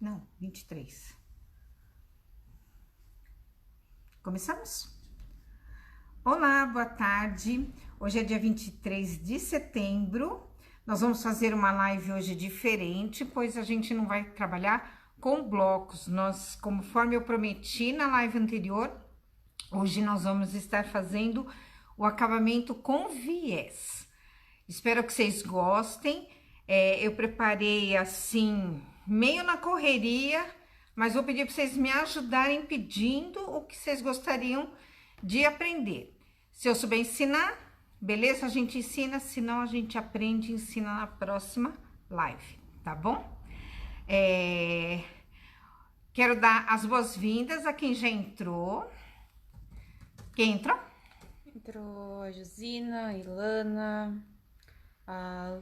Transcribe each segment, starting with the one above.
Não, 23. Começamos? Olá, boa tarde. Hoje é dia 23 de setembro. Nós vamos fazer uma live hoje diferente, pois a gente não vai trabalhar com blocos. Conforme eu prometi na live anterior, hoje nós vamos estar fazendo o acabamento com viés. Espero que vocês gostem. Eu preparei assim, meio na correria, mas vou pedir para vocês me ajudarem pedindo o que vocês gostariam de aprender. Se eu souber ensinar, beleza? A gente ensina, senão a gente aprende e ensina na próxima live, tá bom? Quero dar as boas-vindas a quem já entrou. Quem entrou? Entrou a Josina, a Ilana, a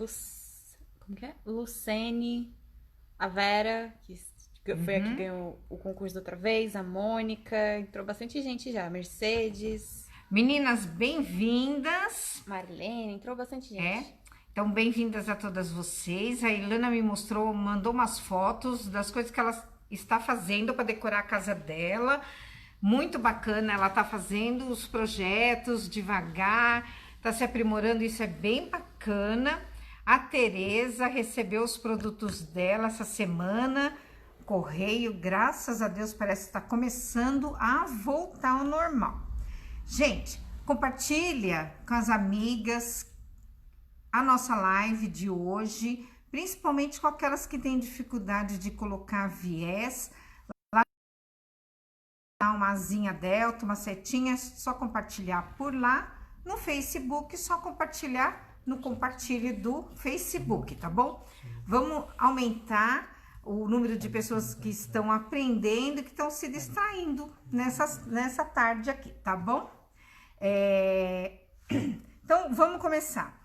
Lucene, a Vera, que foi a que ganhou o concurso da outra vez, a Mônica, entrou bastante gente já, Mercedes. Meninas, bem-vindas. Marlene, entrou bastante gente. Então, bem-vindas a todas vocês. A Ilana me mandou umas fotos das coisas que ela está fazendo para decorar a casa dela. Muito bacana, ela tá fazendo os projetos devagar, tá se aprimorando, isso é bem bacana. A Tereza recebeu os produtos dela essa semana, correio, graças a Deus, parece que está começando a voltar ao normal. Gente, compartilha com as amigas a nossa live de hoje, principalmente com aquelas que têm dificuldade de colocar viés. Uma asinha delta, uma setinha, só compartilhar por lá. No Facebook, só compartilhar no compartilhe do Facebook, tá bom? Vamos aumentar o número de pessoas que estão aprendendo, que estão se distraindo nessa tarde aqui, tá bom? Então, vamos começar.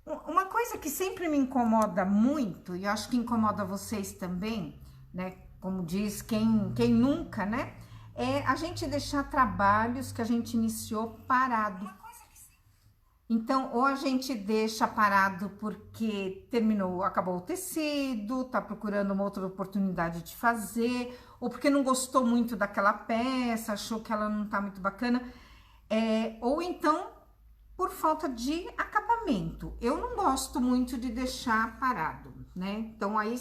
Uma coisa que sempre me incomoda muito, e eu acho que incomoda vocês também, né? Como diz quem nunca, né? É a gente deixar trabalhos que a gente iniciou parado. Então, ou a gente deixa parado porque acabou o tecido, tá procurando uma outra oportunidade de fazer, ou porque não gostou muito daquela peça, achou que ela não tá muito bacana, ou então por falta de acabamento. Eu não gosto muito de deixar parado, né? Então, aí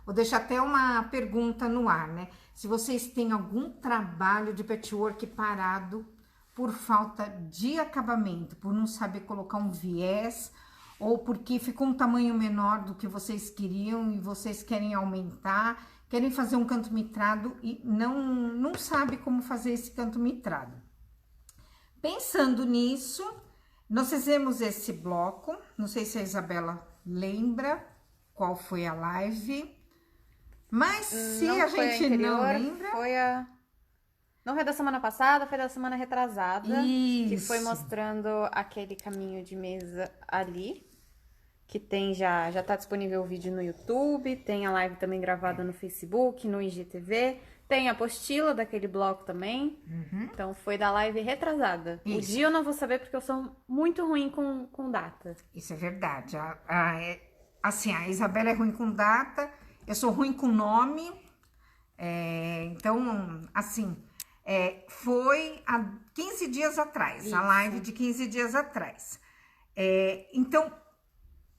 vou deixar até uma pergunta no ar, né? Se vocês têm algum trabalho de patchwork parado por falta de acabamento, por não saber colocar um viés, ou porque ficou um tamanho menor do que vocês queriam e vocês querem aumentar, querem fazer um canto mitrado e não sabe como fazer esse canto mitrado. Pensando nisso, nós fizemos esse bloco, não sei se a Isabela lembra qual foi a live. Mas se a gente não lembra... Não foi da semana passada, foi da semana retrasada. Isso. Que foi mostrando aquele caminho de mesa ali. Que já tá disponível o vídeo no YouTube. Tem a live também gravada no Facebook, no IGTV. Tem a apostila daquele bloco também. Então foi da live retrasada. Isso. O dia eu não vou saber porque eu sou muito ruim com data. Isso é verdade. Assim, a Isabela é ruim com data... Eu sou ruim com nome, então, assim, foi há 15 dias atrás, isso. A live de 15 dias atrás. Então,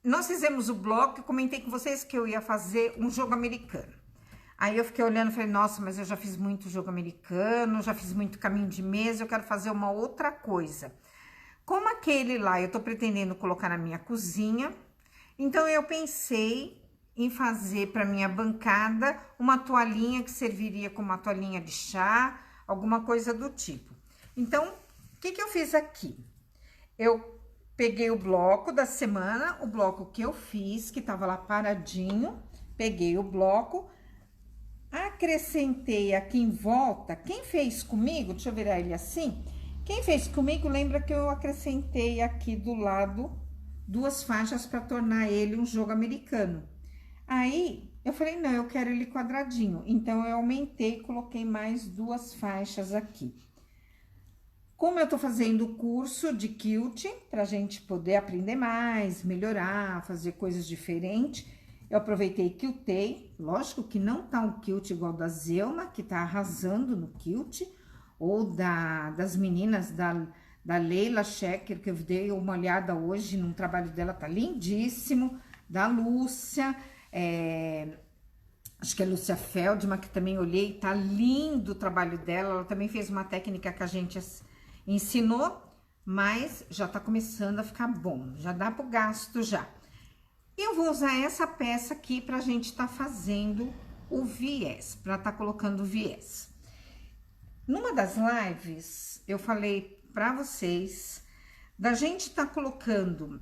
nós fizemos o bloco, eu comentei com vocês que eu ia fazer um jogo americano. Aí eu fiquei olhando e falei, nossa, mas eu já fiz muito jogo americano, já fiz muito caminho de mesa, eu quero fazer uma outra coisa. Como aquele lá eu tô pretendendo colocar na minha cozinha, então eu pensei em fazer para minha bancada uma toalhinha que serviria como uma toalhinha de chá, alguma coisa do tipo. Então, o que eu fiz aqui? Eu peguei o bloco da semana, o bloco que eu fiz, que tava lá paradinho, peguei o bloco, acrescentei aqui em volta. Quem fez comigo, deixa eu virar ele assim, quem fez comigo lembra que eu acrescentei aqui do lado 2 faixas para tornar ele um jogo americano. Aí, eu falei, não, eu quero ele quadradinho. Então, eu aumentei e coloquei mais 2 faixas aqui. Como eu tô fazendo o curso de quilt, pra gente poder aprender mais, melhorar, fazer coisas diferentes, Eu aproveitei e quiltei, lógico que não tá um quilt igual da Zelma, que tá arrasando no quilt, ou das meninas da Leila Schecker, que eu dei uma olhada hoje num trabalho dela, tá lindíssimo, da Lúcia, acho que é Lúcia Feldman, que também olhei, tá lindo o trabalho dela, ela também fez uma técnica que a gente ensinou, mas já tá começando a ficar bom, já dá pro gasto já. Eu vou usar essa peça aqui pra gente tá fazendo o viés, pra tá colocando o viés. Numa das lives, eu falei pra vocês da gente tá colocando,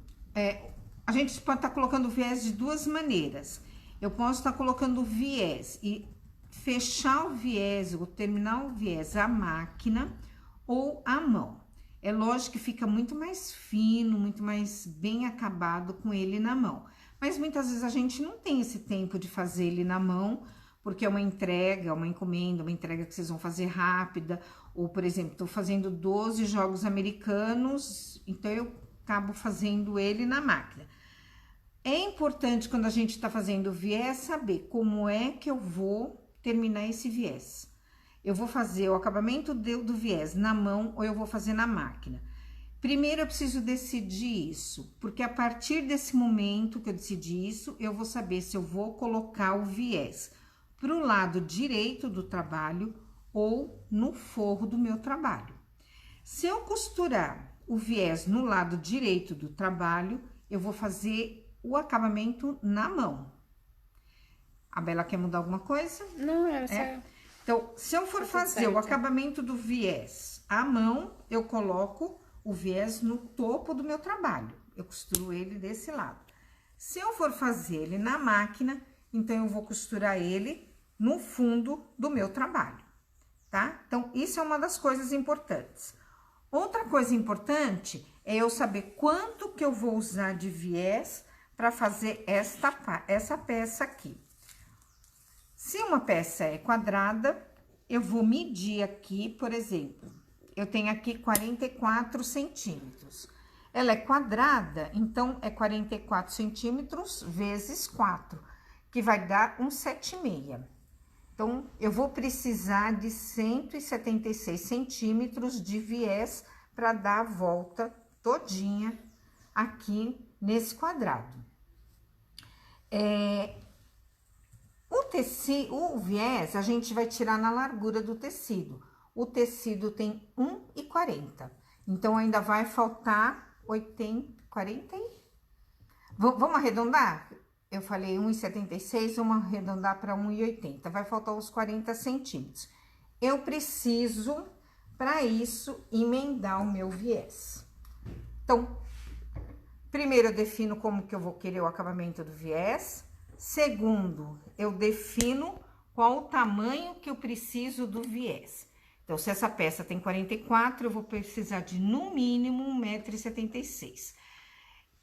a gente pode estar colocando o viés de duas maneiras. Eu posso estar colocando o viés e fechar o viés, ou terminar o viés à máquina ou à mão. É lógico que fica muito mais fino, muito mais bem acabado com ele na mão. Mas muitas vezes a gente não tem esse tempo de fazer ele na mão, porque é uma entrega, uma encomenda, uma entrega que vocês vão fazer rápida. Ou, por exemplo, estou fazendo 12 jogos americanos, então eu acabo fazendo ele na máquina. É importante, quando a gente está fazendo o viés, saber como é que eu vou terminar esse viés. Eu vou fazer o acabamento do viés na mão ou eu vou fazer na máquina. Primeiro eu preciso decidir isso, porque a partir desse momento que eu decidi isso, eu vou saber se eu vou colocar o viés para o lado direito do trabalho ou no forro do meu trabalho. Se eu costurar o viés no lado direito do trabalho, eu vou fazer o acabamento na mão. A Bela quer mudar alguma coisa? Não, é só... Então, se eu for fazer o acabamento do viés à mão, eu coloco o viés no topo do meu trabalho. Eu costuro ele desse lado. Se eu for fazer ele na máquina, então eu vou costurar ele no fundo do meu trabalho, tá? Então, isso é uma das coisas importantes. Outra coisa importante é eu saber quanto que eu vou usar de viés para fazer essa peça aqui. Se uma peça é quadrada, eu vou medir aqui, por exemplo, eu tenho aqui 44 centímetros. Ela é quadrada, então é 44 centímetros vezes 4, que vai dar um 7,5. Então, eu vou precisar de 176 centímetros de viés para dar a volta todinha aqui nesse quadrado. O viés, a gente vai tirar na largura do tecido. O tecido tem 1,40. Então, ainda vai faltar 40 e... Vamos arredondar? Eu falei 1,76, vamos arredondar para 1,80. Vai faltar uns 40 centímetros. Eu preciso, para isso, emendar o meu viés. Então, primeiro eu defino como que eu vou querer o acabamento do viés. Segundo, eu defino qual o tamanho que eu preciso do viés. Então, se essa peça tem 44, eu vou precisar de, no mínimo, 1,76 m.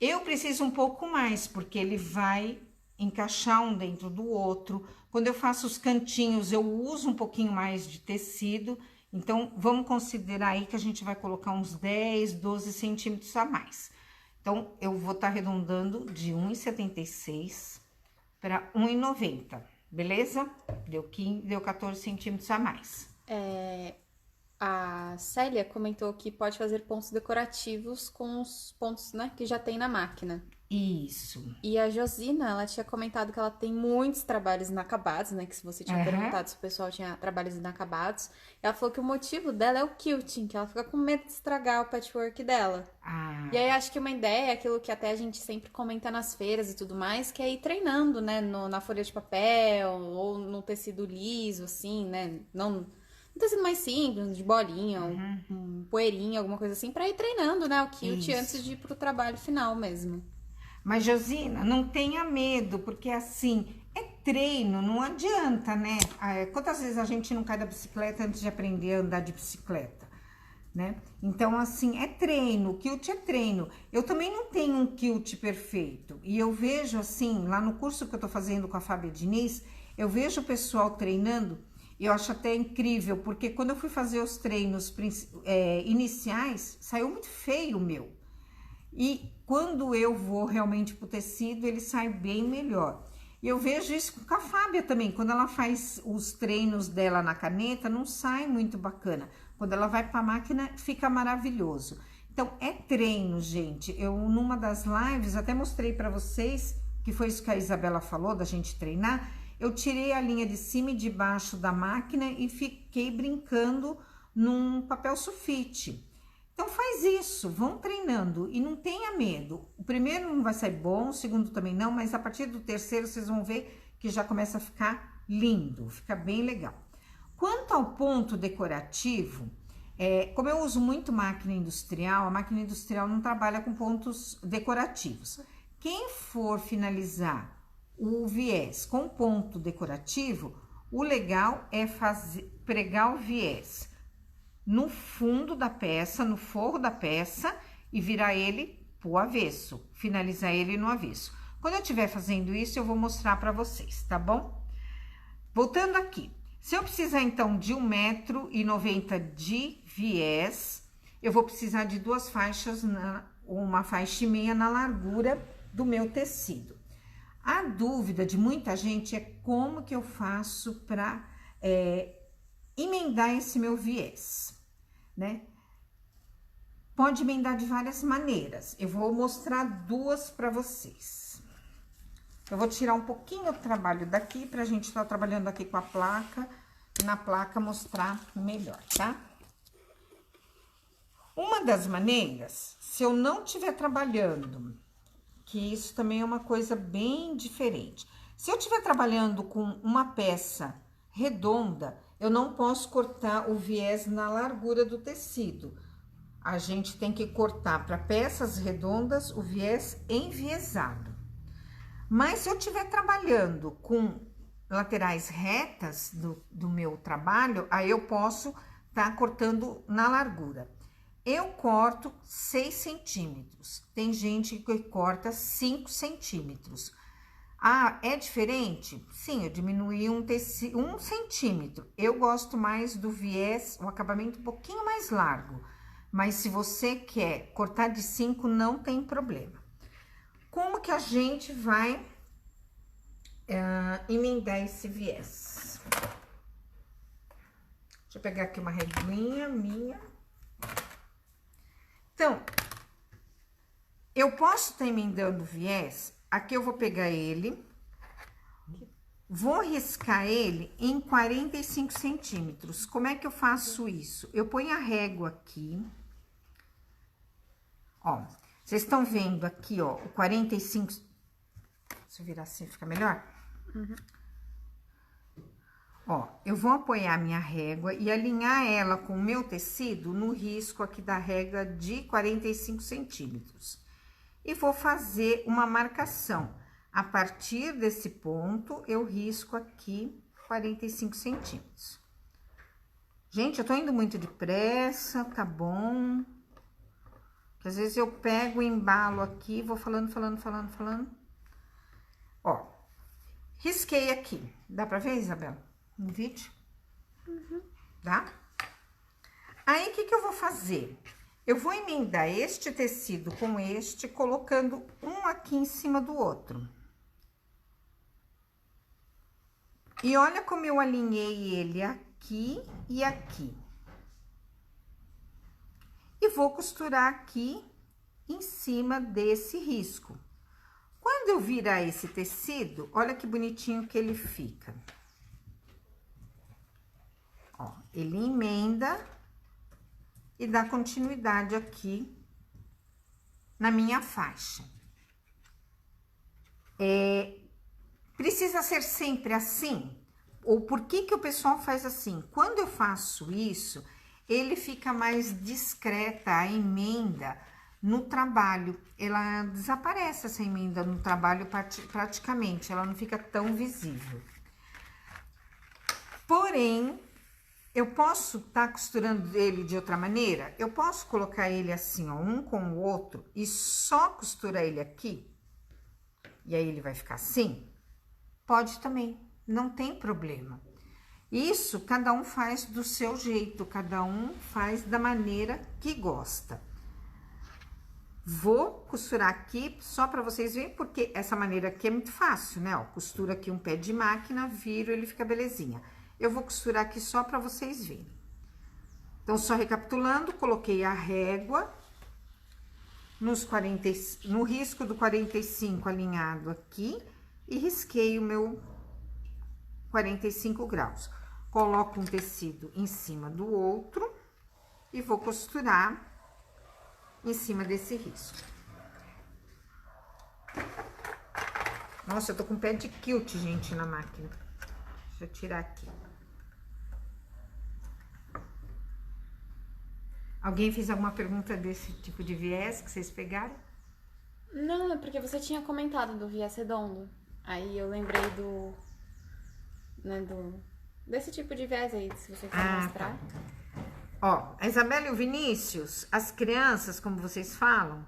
Eu preciso um pouco mais, porque ele vai encaixar um dentro do outro. Quando eu faço os cantinhos, eu uso um pouquinho mais de tecido. Então, vamos considerar aí que a gente vai colocar uns 10, 12 centímetros a mais. Então, eu vou estar arredondando de 1,76 para 1,90, beleza? Deu 14 centímetros a mais. A Célia comentou que pode fazer pontos decorativos com os pontos, né, que já tem na máquina. Isso. E a Josina, ela tinha comentado que ela tem muitos trabalhos inacabados, né? Que se você tinha perguntado se o pessoal tinha trabalhos inacabados. Ela falou que o motivo dela é o quilting, que ela fica com medo de estragar o patchwork dela. E aí, acho que uma ideia é aquilo que até a gente sempre comenta nas feiras e tudo mais, que é ir treinando, né? Na folha de papel ou no tecido liso, assim, né? Não... Um tecido mais simples, de bolinha, um poeirinha, alguma coisa assim, pra ir treinando, né? O quilt antes de ir pro trabalho final mesmo. Mas, Josina, não tenha medo, porque assim, é treino, não adianta, né? Quantas vezes a gente não cai da bicicleta antes de aprender a andar de bicicleta, né? Então, assim, é treino, o quilt é treino. Eu também não tenho um quilt perfeito. E eu vejo, assim, lá no curso que eu tô fazendo com a Fábia Diniz, eu vejo o pessoal treinando, e eu acho até incrível, porque quando eu fui fazer os treinos iniciais, saiu muito feio o meu. E quando eu vou realmente pro tecido, ele sai bem melhor. E eu vejo isso com a Fábia também, quando ela faz os treinos dela na caneta, não sai muito bacana. Quando ela vai para a máquina, fica maravilhoso. Então, é treino, gente. Eu, numa das lives, até mostrei para vocês, que foi isso que a Isabela falou, da gente treinar. Eu tirei a linha de cima e de baixo da máquina e fiquei brincando num papel sulfite. Então, faz isso, vão treinando e não tenha medo. O primeiro não vai sair bom, o segundo também não, mas a partir do terceiro vocês vão ver que já começa a ficar lindo, fica bem legal. Quanto ao ponto decorativo, como eu uso muito máquina industrial, a máquina industrial não trabalha com pontos decorativos. Quem for finalizar o viés com ponto decorativo, o legal é pregar o viés no fundo da peça, no forro da peça e virar ele pro avesso, finalizar ele no avesso. Quando eu estiver fazendo isso, eu vou mostrar para vocês, tá bom? Voltando aqui, se eu precisar então de 1,90 m de viés, eu vou precisar de 2 faixas, uma faixa e meia na largura do meu tecido. A dúvida de muita gente é como que eu faço para emendar esse meu viés, né? Pode emendar de várias maneiras. Eu vou mostrar 2 para vocês. Eu vou tirar um pouquinho o trabalho daqui pra gente estar trabalhando aqui com a placa e na placa mostrar melhor, tá? Uma das maneiras, se eu não estiver trabalhando, que isso também é uma coisa bem diferente. Se eu estiver trabalhando com uma peça redonda, eu não posso cortar o viés na largura do tecido. A gente tem que cortar para peças redondas o viés enviesado. Mas se eu estiver trabalhando com laterais retas do meu trabalho, aí eu posso estar cortando na largura. Eu corto 6 centímetros. Tem gente que corta 5 centímetros. Ah, é diferente? Sim, eu diminuí 1 centímetro. Eu gosto mais do viés, o acabamento um pouquinho mais largo. Mas se você quer cortar de 5, não tem problema. Como que a gente vai emendar esse viés? Deixa eu pegar aqui uma reguinha minha. Então, eu posso estar emendando o viés. Aqui eu vou pegar ele, vou riscar ele em 45 centímetros. Como é que eu faço isso? Eu ponho a régua aqui, ó, vocês estão vendo aqui, ó, o 45, deixa eu virar assim, fica melhor? Uhum. Ó, eu vou apoiar minha régua e alinhar ela com o meu tecido no risco aqui da régua de 45 centímetros. E vou fazer uma marcação. A partir desse ponto, eu risco aqui 45 centímetros. Gente, eu tô indo muito depressa, tá bom? Porque às vezes eu pego o embalo aqui, vou falando. Ó, risquei aqui. Dá pra ver, Isabela? No vídeo? Uhum. Dá? Aí, o que eu vou fazer? Eu vou emendar este tecido com este, colocando um aqui em cima do outro. E olha como eu alinhei ele aqui e aqui. E vou costurar aqui em cima desse risco. Quando eu virar esse tecido, olha que bonitinho que ele fica. Ó, ele emenda e dá continuidade aqui na minha faixa. Precisa ser sempre assim? Ou por que que o pessoal faz assim? Quando eu faço isso, ele fica mais discreta, a emenda no trabalho. Ela desaparece, essa emenda no trabalho praticamente, ela não fica tão visível. Porém, eu posso estar costurando ele de outra maneira? Eu posso colocar ele assim, ó, um com o outro e só costurar ele aqui? E aí ele vai ficar assim? Pode também, não tem problema. Isso cada um faz do seu jeito, cada um faz da maneira que gosta. Vou costurar aqui só para vocês verem, porque essa maneira aqui é muito fácil, né? Ó, costura aqui um pé de máquina, viro, ele fica belezinha. Eu vou costurar aqui só para vocês verem. Então, só recapitulando, coloquei a régua no risco do 45 alinhado aqui e risquei o meu 45 graus. Coloco um tecido em cima do outro e vou costurar em cima desse risco. Nossa, eu tô com pé de quilt, gente, na máquina. Deixa eu tirar aqui. Alguém fez alguma pergunta desse tipo de viés que vocês pegaram? Não, é porque você tinha comentado do viés redondo. Aí eu lembrei desse tipo de viés aí, se você quiser mostrar. Tá. Ó, a Isabela e o Vinícius, as crianças, como vocês falam,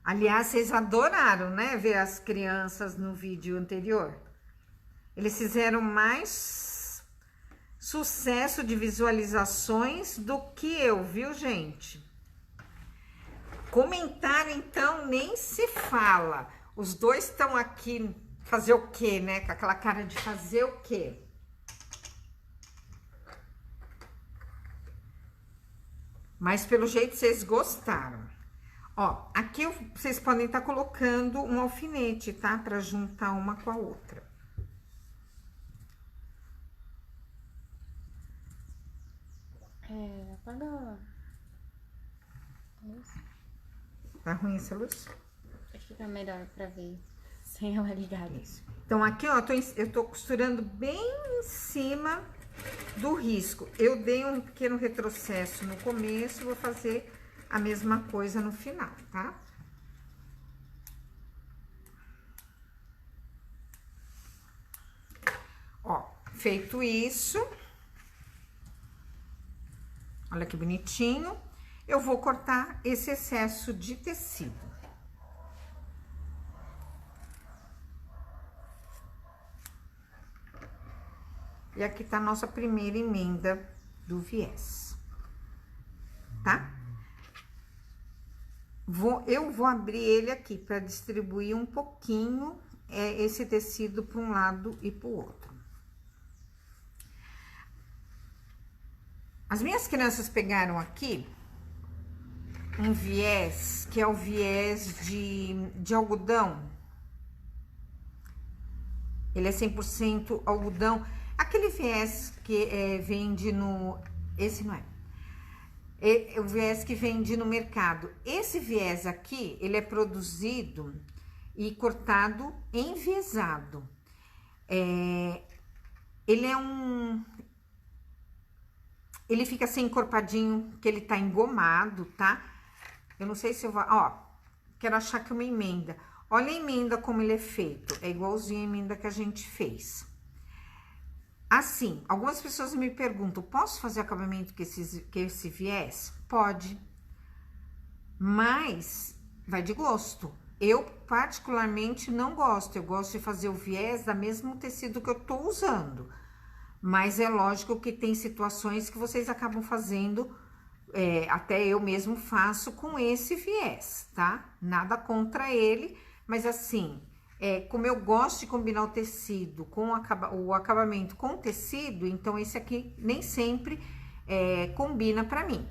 aliás, vocês adoraram, né, ver as crianças no vídeo anterior. Eles fizeram mais sucesso de visualizações do que eu, viu, gente? Comentário, então, nem se fala. Os dois estão aqui fazer o quê, né? Com aquela cara de fazer o quê? Mas pelo jeito vocês gostaram. Ó, aqui vocês podem estar colocando um alfinete, tá? Pra juntar uma com a outra. Apaga a luz. Tá ruim essa luz? Fica melhor pra ver sem ela ligada. Isso. Então, aqui, ó, eu tô costurando bem em cima do risco. Eu dei um pequeno retrocesso no começo, vou fazer a mesma coisa no final, tá? Ó, feito isso, olha que bonitinho, eu vou cortar esse excesso de tecido. E aqui tá a nossa primeira emenda do viés, tá? Eu vou abrir ele aqui para distribuir um pouquinho esse tecido para um lado e para o outro. As minhas crianças pegaram aqui um viés, que é o viés de algodão. Ele é 100% algodão. Aquele viés que vende no... Esse não é. É o viés que vende no mercado. Esse viés aqui, ele é produzido e cortado enviesado. Ele é um... Ele fica assim encorpadinho, que ele tá engomado, tá? Eu não sei se eu vou... Ó, quero achar que uma emenda. Olha a emenda como ele é feito. É igualzinho a emenda que a gente fez. Assim, algumas pessoas me perguntam, posso fazer acabamento com esse viés? Pode, mas vai de gosto. Eu, particularmente, não gosto. Eu gosto de fazer o viés da mesmo tecido que eu tô usando. Mas é lógico que tem situações que vocês acabam fazendo, até eu mesmo faço com esse viés, tá? Nada contra ele, mas assim... como eu gosto de combinar o tecido com o acabamento com o tecido, então esse aqui nem sempre combina pra mim.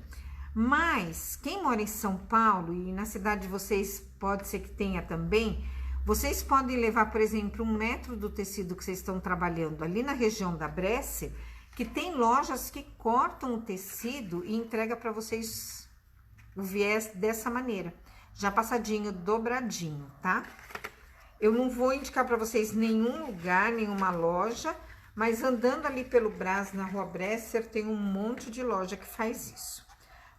Mas quem mora em São Paulo e na cidade de vocês pode ser que tenha também, vocês podem levar, por exemplo, 1 metro do tecido que vocês estão trabalhando ali na região da Bresser, que tem lojas que cortam o tecido e entrega para vocês o viés dessa maneira, já passadinho, dobradinho, tá? Eu não vou indicar para vocês nenhum lugar, nenhuma loja, mas andando ali pelo Brás, na Rua Bresser, tem um monte de loja que faz isso.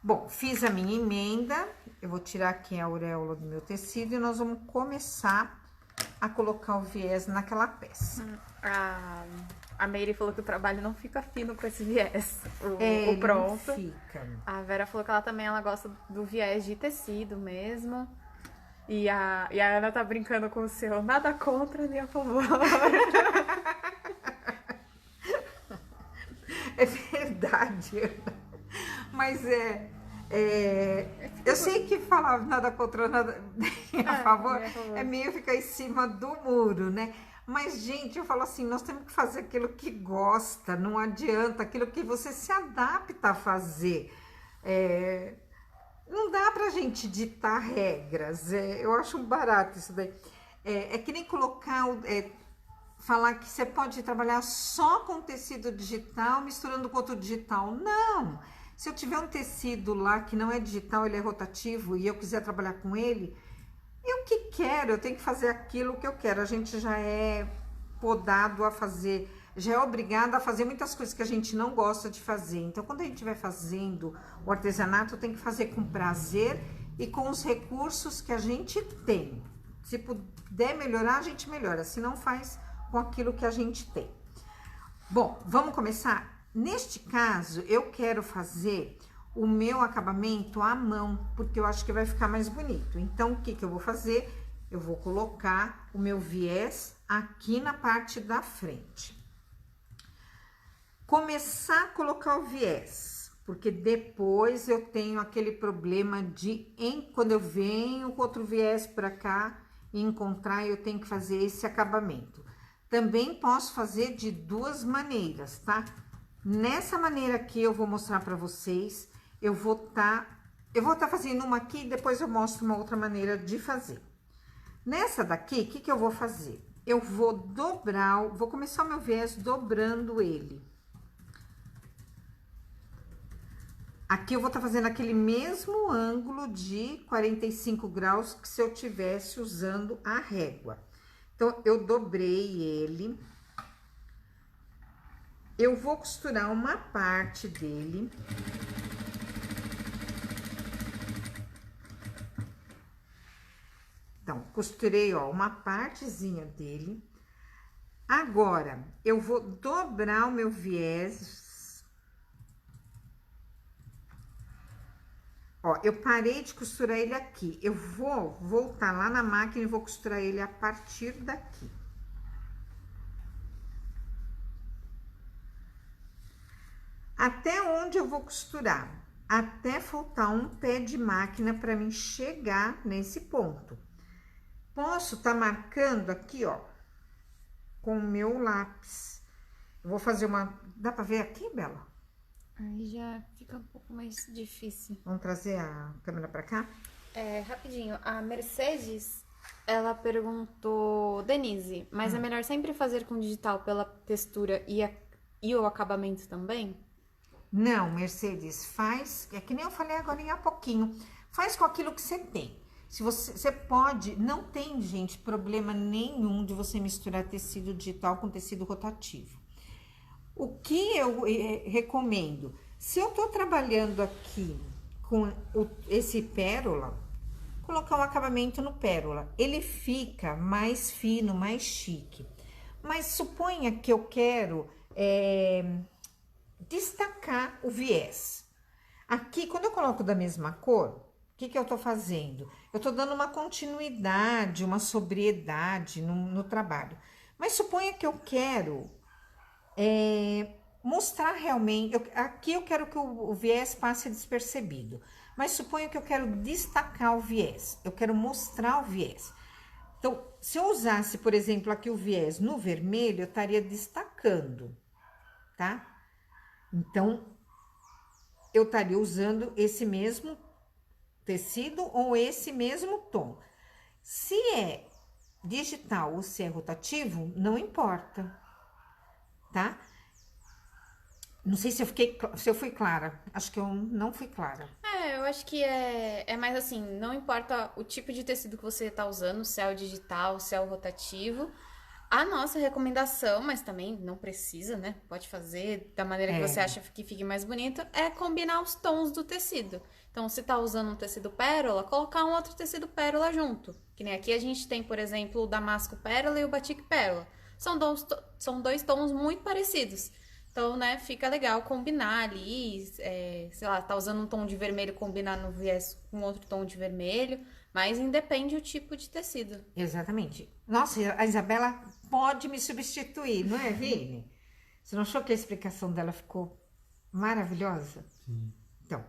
Bom, fiz a minha emenda, eu vou tirar aqui a auréola do meu tecido e nós vamos começar a colocar o viés naquela peça. A Meire falou que o trabalho não fica fino com esse viés, o pronto. Não fica. A Vera falou que ela gosta do viés de tecido mesmo. E a Ana tá brincando com o seu, nada contra nem a favor. É verdade, mas Eu sei que falar nada contra, nada a favor, é meio ficar em cima do muro, né? Mas, gente, eu falo assim, nós temos que fazer aquilo que gosta, não adianta, aquilo que você se adapta a fazer. Não dá pra gente ditar regras, eu acho barato isso daí. É que nem colocar, falar que você pode trabalhar só com tecido digital, misturando com outro digital. Não! Se eu tiver um tecido lá que não é digital, ele é rotativo, e eu quiser trabalhar com ele, eu que quero, eu tenho que fazer aquilo que eu quero. A gente já é podado a fazer, já é obrigado a fazer muitas coisas que a gente não gosta de fazer. Então, quando a gente vai fazendo o artesanato, tem que fazer com prazer e com os recursos que a gente tem. Se puder melhorar, a gente melhora. Se não, faz com aquilo que a gente tem. Bom, vamos começar? Neste caso, eu quero fazer o meu acabamento à mão, porque eu acho que vai ficar mais bonito. Então, o que eu vou fazer? Eu vou colocar o meu viés aqui na parte da frente. Começar a colocar o viés, porque depois eu tenho aquele problema de, quando eu venho com outro viés para cá e encontrar, eu tenho que fazer esse acabamento. Também posso fazer de duas maneiras, tá? Nessa maneira aqui eu vou mostrar para vocês, eu vou tá fazendo uma aqui e depois eu mostro uma outra maneira de fazer. Nessa daqui, o que eu vou fazer? Eu vou dobrar, vou começar o meu viés dobrando ele. Aqui eu vou estar fazendo aquele mesmo ângulo de 45 graus que se eu tivesse usando a régua. Então, eu dobrei ele. Eu vou costurar uma parte dele. Então, costurei, ó, uma partezinha dele. Agora, eu vou dobrar o meu viés. Ó, eu parei de costurar ele aqui. Eu vou voltar lá na máquina e vou costurar ele a partir daqui. Até onde eu vou costurar? Até faltar um pé de máquina para mim chegar nesse ponto. Posso estar marcando aqui, ó, com o meu lápis. Eu vou fazer uma... Dá para ver aqui, Bela? Aí já fica um pouco mais difícil. Vamos trazer a câmera para cá? Rapidinho, a Mercedes, ela perguntou, Denise, mas é melhor sempre fazer com digital pela textura e o acabamento também? Não, Mercedes, faz, é que nem eu falei agora há pouquinho, faz com aquilo que você tem. Se você pode, não tem, gente, problema nenhum de você misturar tecido digital com tecido rotativo. O que eu recomendo, se eu tô trabalhando aqui com esse pérola, colocar um acabamento no pérola, ele fica mais fino, mais chique. Mas suponha que eu quero destacar o viés. Aqui, quando eu coloco da mesma cor, o que eu tô fazendo? Eu tô dando uma continuidade, uma sobriedade no trabalho. Mas suponha que eu quero mostrar realmente... aqui eu quero que o viés passe despercebido. Mas suponha que eu quero destacar o viés. Eu quero mostrar o viés. Então, se eu usasse, por exemplo, aqui o viés no vermelho, eu estaria destacando, tá? Então, eu estaria usando esse mesmo tecido ou esse mesmo tom. Se é digital ou se é rotativo, não importa, tá? Não sei se eu fui clara. Acho que eu não fui clara. Eu acho que é mais assim, não importa o tipo de tecido que você tá usando, se é o digital, se é o rotativo. A nossa recomendação, mas também não precisa, né? Pode fazer da maneira que você acha que fique mais bonito, é combinar os tons do tecido. Então, se tá usando um tecido pérola, colocar um outro tecido pérola junto. Que nem aqui a gente tem, por exemplo, o damasco pérola e o batik pérola. São dois tons muito parecidos. Então, né, fica legal combinar ali, sei lá, tá usando um tom de vermelho, combinar no viés com outro tom de vermelho, mas independe do tipo de tecido. Exatamente. Nossa, a Isabela pode me substituir, não é, Vini? Você não achou que a explicação dela ficou maravilhosa? Sim. Então,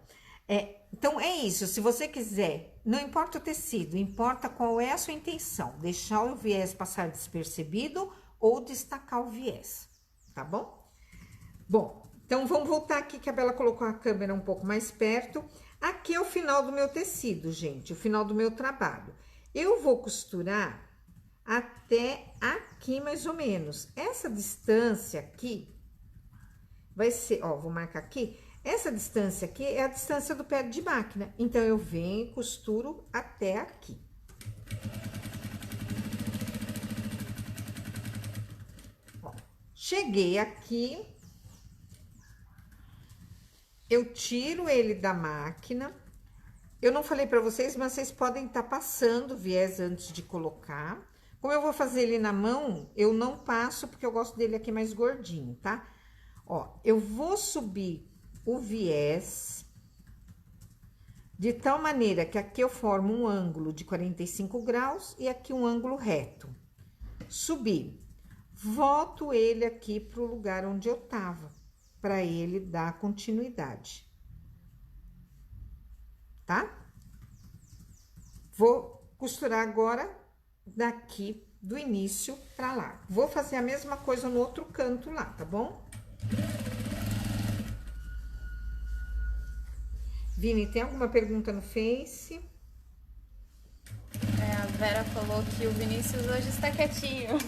Então, é isso. Se você quiser, não importa o tecido, importa qual é a sua intenção. Deixar o viés passar despercebido ou destacar o viés, tá bom? Bom, então vamos voltar aqui que a Bela colocou a câmera um pouco mais perto. Aqui é o final do meu tecido, gente, o final do meu trabalho. Eu vou costurar até aqui mais ou menos. Essa distância aqui vai ser, ó, vou marcar aqui. Essa distância aqui é a distância do pé de máquina. Então, eu venho e costuro até aqui. Ó, cheguei aqui. Eu tiro ele da máquina. Eu não falei pra vocês, mas vocês podem estar passando o viés antes de colocar. Como eu vou fazer ele na mão, eu não passo, porque eu gosto dele aqui mais gordinho, tá? Ó, eu vou subir o viés de tal maneira que aqui eu formo um ângulo de 45 graus e aqui um ângulo reto. Subi, volto ele aqui pro lugar onde eu tava, para ele dar continuidade, tá? Vou costurar agora daqui do início para lá. Vou fazer a mesma coisa no outro canto lá, tá bom? Vini, tem alguma pergunta no Face? A Vera falou que o Vinícius hoje está quietinho.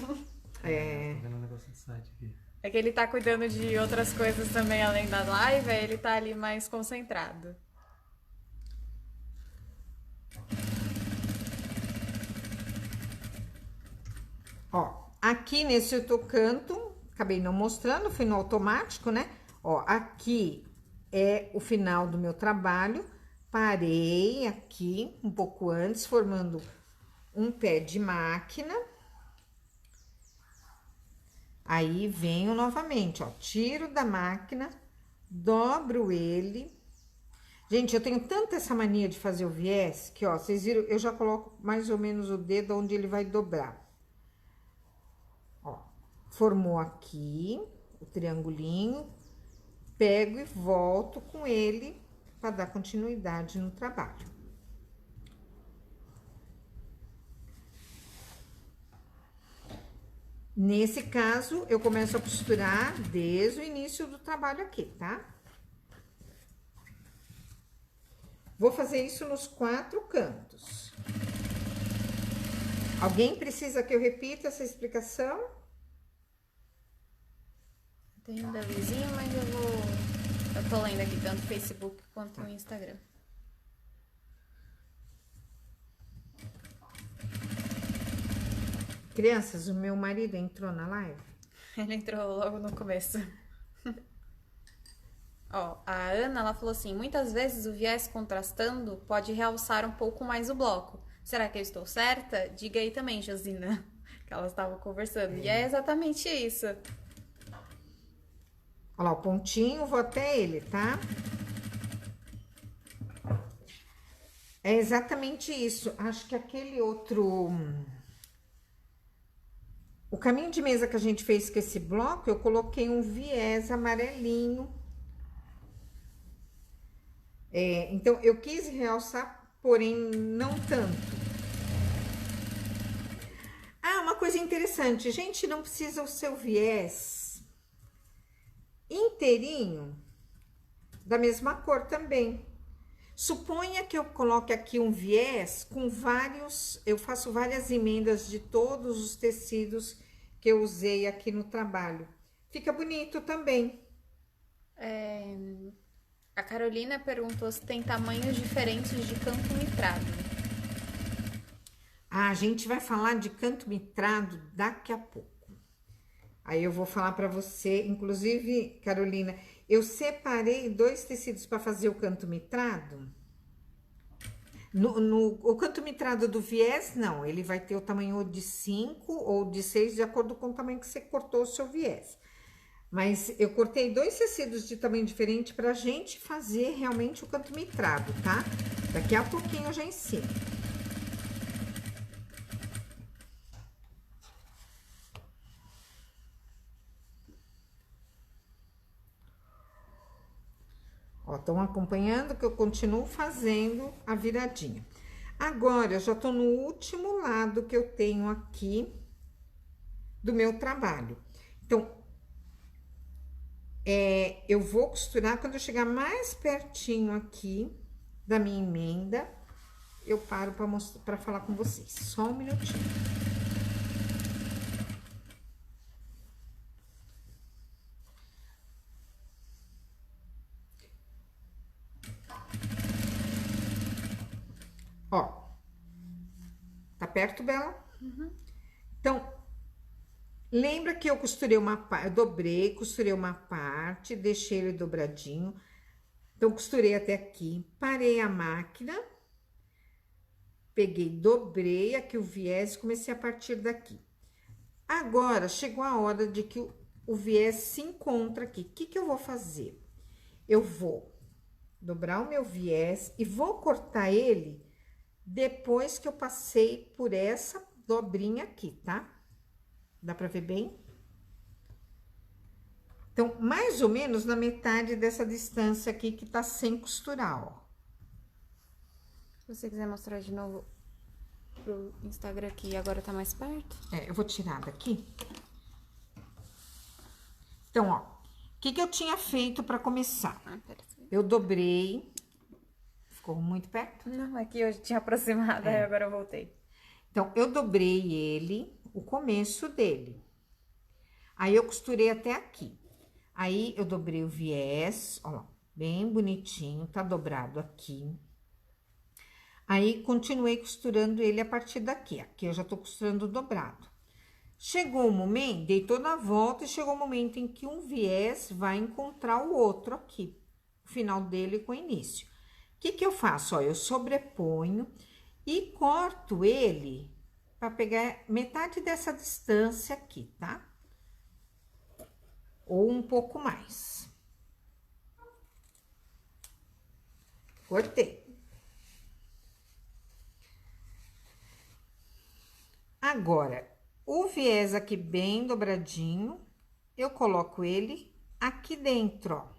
Vendo um negócio do site aqui. É que ele tá cuidando de outras coisas também além da live, aí ele tá ali mais concentrado. Ó, aqui nesse outro canto, acabei não mostrando, foi no automático, né? Ó, aqui é o final do meu trabalho. Parei aqui um pouco antes, formando um pé de máquina. Aí, venho novamente, ó, tiro da máquina, dobro ele. Gente, eu tenho tanta essa mania de fazer o viés, que, ó, vocês viram, eu já coloco mais ou menos o dedo onde ele vai dobrar. Ó, formou aqui o triangulinho, pego e volto com ele para dar continuidade no trabalho. Nesse caso, eu começo a costurar desde o início do trabalho aqui, tá? Vou fazer isso nos 4 cantos. Alguém precisa que eu repita essa explicação? Tem um delayzinho, mas eu tô lendo aqui tanto no Facebook quanto no Instagram. Crianças, o meu marido entrou na live? Ele entrou logo no começo. Ó, a Ana, ela falou assim, muitas vezes o viés contrastando pode realçar um pouco mais o bloco. Será que eu estou certa? Diga aí também, Josina, que elas estavam conversando. E é exatamente isso. Olha lá, o pontinho, vou até ele, tá? É exatamente isso. Acho que aquele outro... O caminho de mesa que a gente fez com esse bloco, eu coloquei um viés amarelinho. Então, eu quis realçar, porém, não tanto. Ah, uma coisa interessante. Gente, não precisa o seu viés inteirinho da mesma cor também. Suponha que eu coloque aqui um viés com vários... Eu faço várias emendas de todos os tecidos que eu usei aqui no trabalho. Fica bonito também. A Carolina perguntou se tem tamanhos diferentes de canto mitrado. Ah, a gente vai falar de canto mitrado daqui a pouco. Aí eu vou falar para você, inclusive, Carolina, eu separei 2 tecidos para fazer o canto mitrado. O canto mitrado do viés, não, ele vai ter o tamanho de 5 ou de 6, de acordo com o tamanho que você cortou o seu viés. Mas eu cortei 2 tecidos de tamanho diferente pra gente fazer realmente o canto mitrado, tá? Daqui a pouquinho eu já ensino. Ó, Ó, estão acompanhando que eu continuo fazendo a viradinha. Agora, eu já tô no último lado que eu tenho aqui do meu trabalho. Então, eu vou costurar, quando eu chegar mais pertinho aqui da minha emenda, eu paro pra mostrar, pra falar com vocês. Só um minutinho. Ó, tá perto, Bela? Então, lembra que eu costurei uma parte, eu dobrei, costurei uma parte, deixei ele dobradinho. Então, costurei até aqui, parei a máquina, peguei, dobrei aqui o viés e comecei a partir daqui. Agora, chegou a hora de que o viés se encontra aqui. O que que eu vou fazer? Eu vou dobrar o meu viés e vou cortar ele depois que eu passei por essa dobrinha aqui, tá? Dá pra ver bem? Então, mais ou menos na metade dessa distância aqui que tá sem costurar, ó. Se você quiser mostrar de novo pro Instagram aqui, agora tá mais perto. Eu vou tirar daqui. Então, ó, o que que eu tinha feito pra começar? Pera aí. Eu dobrei. Ficou muito perto? Não, é que eu tinha aproximado, aí agora eu voltei. Então, eu dobrei ele, o começo dele. Aí, eu costurei até aqui. Aí, eu dobrei o viés, ó lá, bem bonitinho, tá dobrado aqui. Aí, continuei costurando ele a partir daqui. Aqui, eu já tô costurando dobrado. Chegou o momento, dei toda a volta e chegou o momento em que um viés vai encontrar o outro aqui. O final dele com o início. O que que eu faço? Ó, eu sobreponho e corto ele para pegar metade dessa distância aqui, tá? Ou um pouco mais. Cortei. Agora, o viés aqui bem dobradinho, eu coloco ele aqui dentro, ó.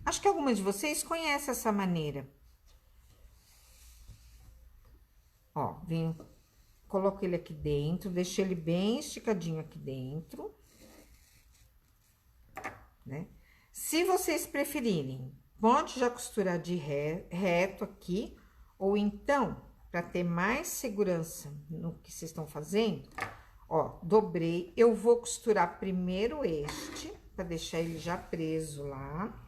Acho que algumas de vocês conhecem essa maneira. Ó, coloco ele aqui dentro, deixo ele bem esticadinho aqui dentro, né? Se vocês preferirem, pode já costurar de reto aqui, ou então, para ter mais segurança no que vocês estão fazendo, ó, dobrei. Eu vou costurar primeiro este, para deixar ele já preso lá.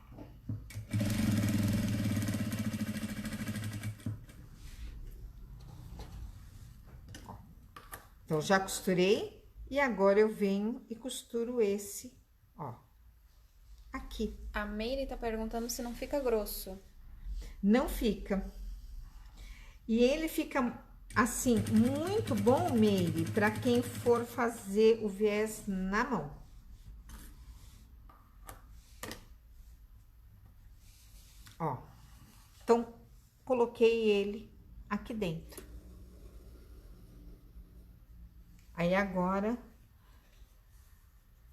Então, já costurei e agora eu venho e costuro esse, ó, aqui. A Meire tá perguntando se não fica grosso. Não fica. E ele fica, assim, muito bom, Meire, pra quem for fazer o viés na mão. Ó, então, coloquei ele aqui dentro. Aí, agora,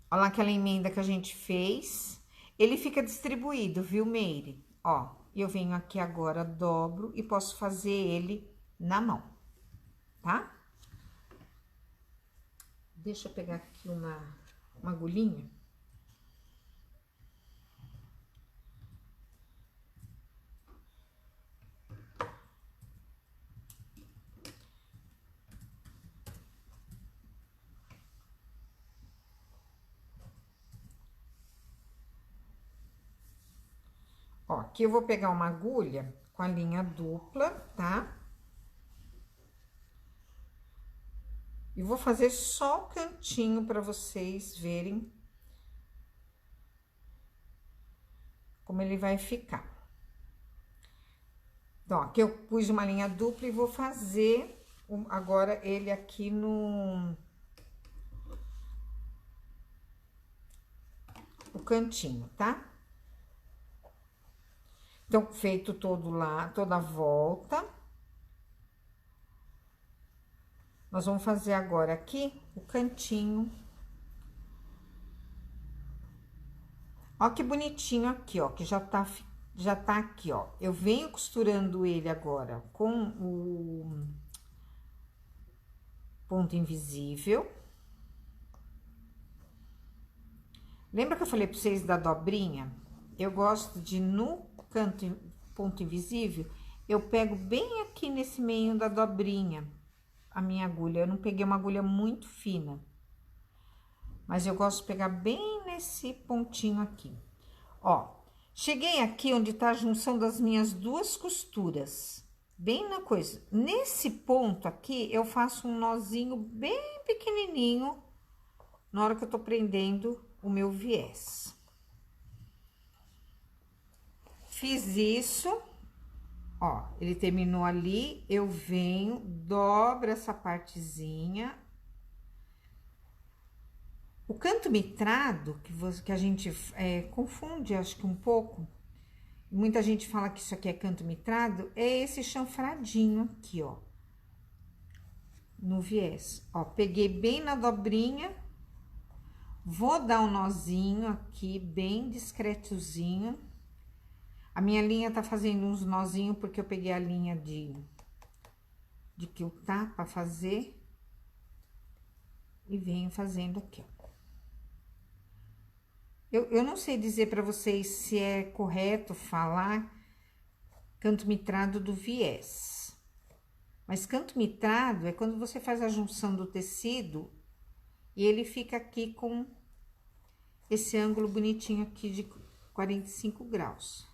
olha lá aquela emenda que a gente fez. Ele fica distribuído, viu, Meire? Ó, eu venho aqui agora, dobro e posso fazer ele na mão, tá? Deixa eu pegar aqui uma agulhinha. Ó, aqui eu vou pegar uma agulha com a linha dupla, tá? E vou fazer só o cantinho para vocês verem como ele vai ficar. Então, aqui eu pus uma linha dupla e vou fazer agora ele aqui no cantinho, tá? Então, feito toda a volta. Nós vamos fazer agora aqui o cantinho. Ó que bonitinho aqui, ó, que já tá aqui, ó. Eu venho costurando ele agora com o ponto invisível. Lembra que eu falei pra vocês da dobrinha? Eu gosto de, no canto, ponto invisível, eu pego bem aqui nesse meio da dobrinha a minha agulha. Eu não peguei uma agulha muito fina, mas eu gosto de pegar bem nesse pontinho aqui. Ó, cheguei aqui onde tá a junção das minhas duas costuras, bem na coisa. Nesse ponto aqui, eu faço um nozinho bem pequenininho na hora que eu tô prendendo o meu viés. Fiz isso, ó, ele terminou ali, eu venho, dobro essa partezinha. O canto mitrado, que a gente confunde, acho que um pouco, muita gente fala que isso aqui é canto mitrado, é esse chanfradinho aqui, ó, no viés. Ó, peguei bem na dobrinha, vou dar um nozinho aqui, bem discretozinho. A minha linha tá fazendo uns nozinhos, porque eu peguei a linha de quiltar pra fazer. E venho fazendo aqui, ó. Eu não sei dizer pra vocês se é correto falar canto mitrado do viés. Mas canto mitrado é quando você faz a junção do tecido e ele fica aqui com esse ângulo bonitinho aqui de 45 graus.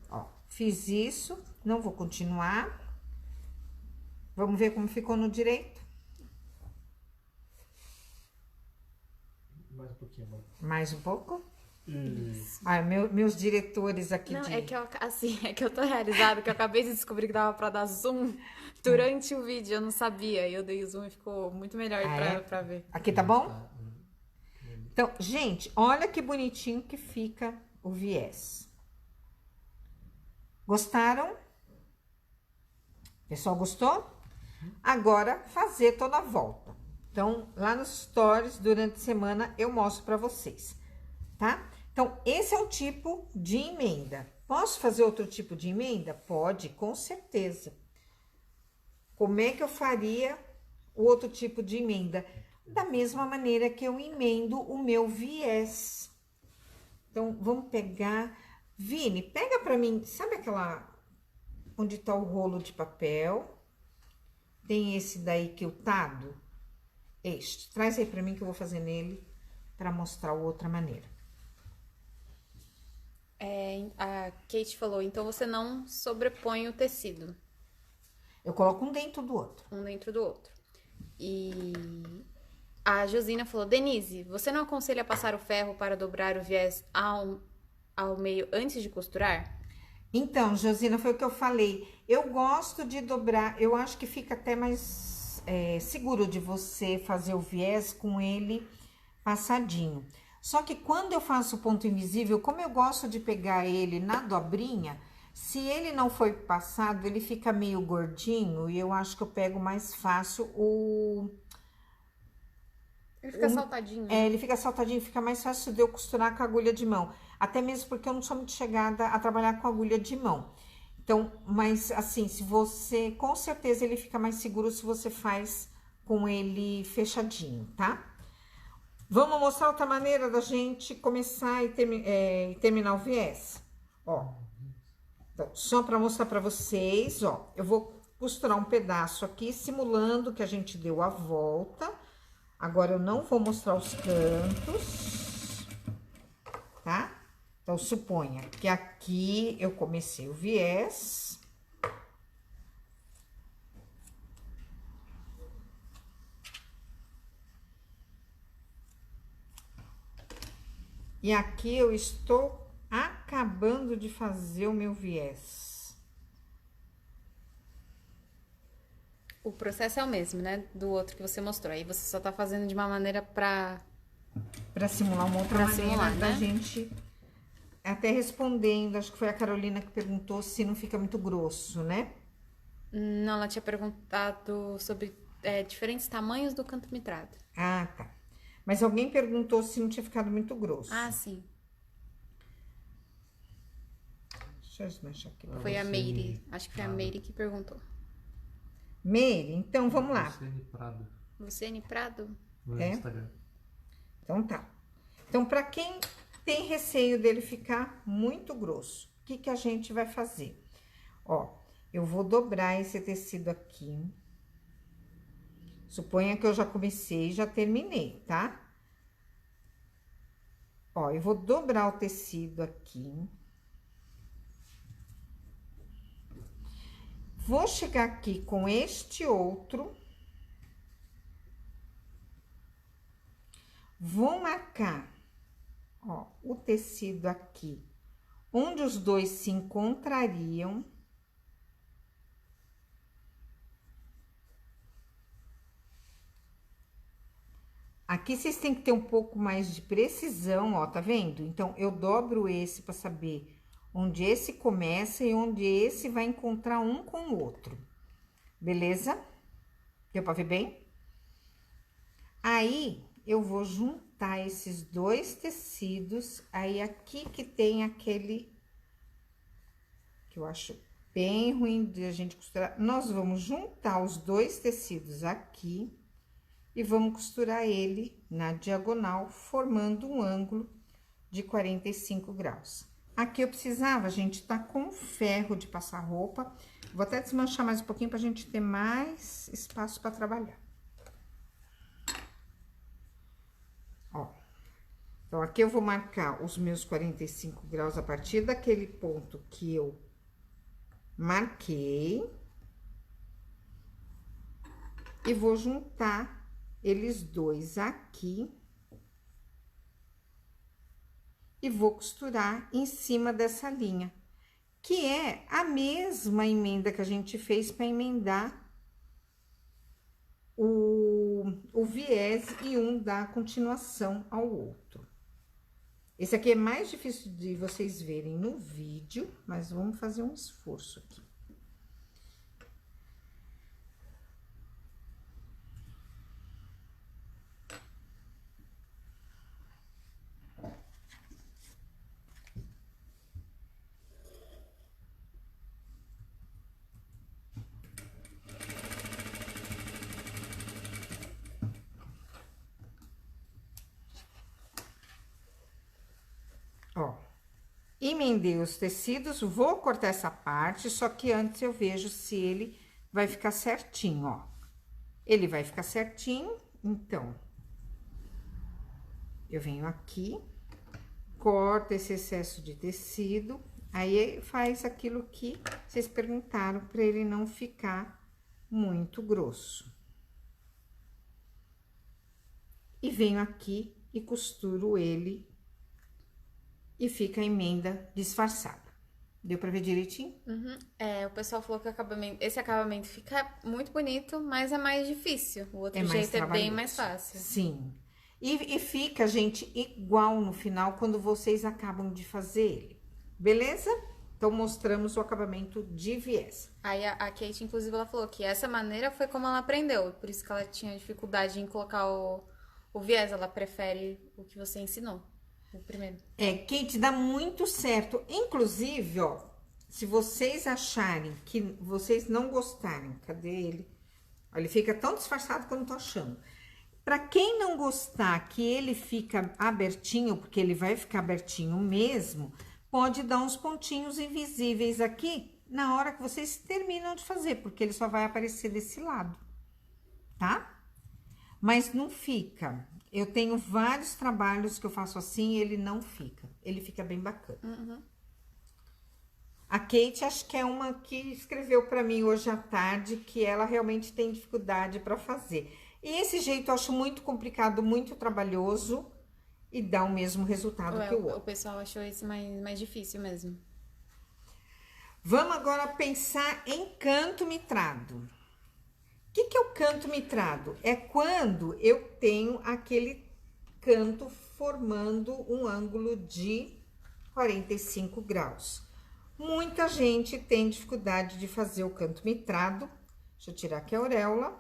Ó, fiz isso, não vou continuar. Vamos ver como ficou no direito? Mais um pouquinho, amor. Mais um pouco? Isso. Ai, meus diretores aqui Não, de... é que eu, assim, é que eu tô realizada, que eu acabei de descobrir que dava pra dar zoom durante o vídeo, eu não sabia, e eu dei zoom e ficou muito melhor pra ver. Aqui tá bom? Então, gente, olha que bonitinho que fica o viés. Gostaram? Pessoal, gostou? Agora, fazer toda a volta. Então, lá nos stories, durante a semana, eu mostro pra vocês, tá? Então, esse é um tipo de emenda. Posso fazer outro tipo de emenda? Pode, com certeza. Como é que eu faria o outro tipo de emenda? Da mesma maneira que eu emendo o meu viés. Então, vamos pegar... Vini, pega pra mim, sabe aquela... onde tá o rolo de papel? Tem esse daí quiltado? Este. Traz aí pra mim que eu vou fazer nele pra mostrar outra maneira. A Kate falou, então você não sobrepõe o tecido. Eu coloco um dentro do outro. Um dentro do outro. E a Josina falou, Denise, você não aconselha passar o ferro para dobrar o viés ao meio antes de costurar? Então, Josina, foi o que eu falei. Eu gosto de dobrar, eu acho que fica até mais seguro de você fazer o viés com ele passadinho. Só que quando eu faço o ponto invisível, como eu gosto de pegar ele na dobrinha, se ele não for passado, ele fica meio gordinho e eu acho que eu pego mais fácil Ele fica saltadinho. ele fica saltadinho, fica mais fácil de eu costurar com a agulha de mão. Até mesmo porque eu não sou muito chegada a trabalhar com agulha de mão. Então, mas assim, se você... Com certeza ele fica mais seguro se você faz com ele fechadinho, tá? Vamos mostrar outra maneira da gente começar e terminar o viés. Ó, então, só pra mostrar pra vocês, ó. Eu vou costurar um pedaço aqui, simulando que a gente deu a volta. Agora, eu não vou mostrar os cantos, tá? Então, suponha que aqui eu comecei o viés. E aqui eu estou acabando de fazer o meu viés. O processo é o mesmo, né? Do outro que você mostrou. Aí você só tá fazendo de uma maneira pra simular uma outra maneira simular, da né? gente... Até respondendo, acho que foi a Carolina que perguntou se não fica muito grosso, né? Não, ela tinha perguntado sobre diferentes tamanhos do canto mitrado. Ah, tá. Mas alguém perguntou se não tinha ficado muito grosso. Ah, sim. Deixa eu desmanchar aqui. Foi a Meire. Acho que foi a Meire que perguntou. Meire, então vamos lá. Luciane Prado, Luciane Prado? no É? Instagram. Então tá. Então, para quem tem receio dele ficar muito grosso, o que que a gente vai fazer? Ó, eu vou dobrar esse tecido aqui. Suponha que eu já comecei e já terminei, tá? Ó, eu vou dobrar o tecido aqui. Vou chegar aqui com este outro. Vou marcar, ó, o tecido aqui, onde os dois se encontrariam. Aqui vocês têm que ter um pouco mais de precisão, ó, tá vendo? Então, eu dobro esse para saber onde esse começa e onde esse vai encontrar um com o outro. Beleza? Deu pra ver bem? Aí, eu vou juntar esses dois tecidos, aí aqui que tem aquele que eu acho bem ruim de a gente costurar. Nós vamos juntar os dois tecidos aqui e vamos costurar ele na diagonal, formando um ângulo de 45 graus. Aqui eu precisava, gente, tá com ferro de passar roupa. Vou até desmanchar mais um pouquinho pra gente ter mais espaço para trabalhar. Ó, então, aqui eu vou marcar os meus 45 graus a partir daquele ponto que eu marquei. E vou juntar eles dois aqui. E vou costurar em cima dessa linha, que é a mesma emenda que a gente fez para emendar o viés e um dar continuação ao outro. Esse aqui é mais difícil de vocês verem no vídeo, mas vamos fazer um esforço aqui. Ó, emendei os tecidos, vou cortar essa parte, só que antes eu vejo se ele vai ficar certinho, ó. Ele vai ficar certinho, então, eu venho aqui, corto esse excesso de tecido, aí faz aquilo que vocês perguntaram, para ele não ficar muito grosso. E venho aqui e costuro ele e fica a emenda disfarçada. Deu pra ver direitinho? Uhum. É, o pessoal falou que esse acabamento fica muito bonito, mas é mais difícil. O outro É mais jeito é bem trabalhoso. mais fácil. Sim. E fica, gente, igual no final, quando vocês acabam de fazer ele. Beleza? Então, mostramos o acabamento de viés. Aí a Kate, inclusive, ela falou que essa maneira foi como ela aprendeu. Por isso que ela tinha dificuldade em colocar o viés. Ela prefere o que você ensinou. O primeiro. É, Kate, dá muito certo. Inclusive, ó, se vocês acharem que vocês não gostarem, cadê ele? Ó, ele fica tão disfarçado que eu não tô achando. Pra quem não gostar que ele fica abertinho, porque ele vai ficar abertinho mesmo, pode dar uns pontinhos invisíveis aqui na hora que vocês terminam de fazer, porque ele só vai aparecer desse lado, tá? Mas não fica. Eu tenho vários trabalhos que eu faço assim e ele não fica. Ele fica bem bacana. Uhum. A Kate, acho que é uma que escreveu pra mim hoje à tarde que ela realmente tem dificuldade pra fazer. E esse jeito eu acho muito complicado, muito trabalhoso e dá o mesmo resultado que o outro. O pessoal achou esse mais difícil mesmo. Vamos agora pensar em canto mitrado. O que é o canto mitrado? É quando eu tenho aquele canto formando um ângulo de 45 graus. Muita gente tem dificuldade de fazer o canto mitrado. Deixa eu tirar aqui a auréola.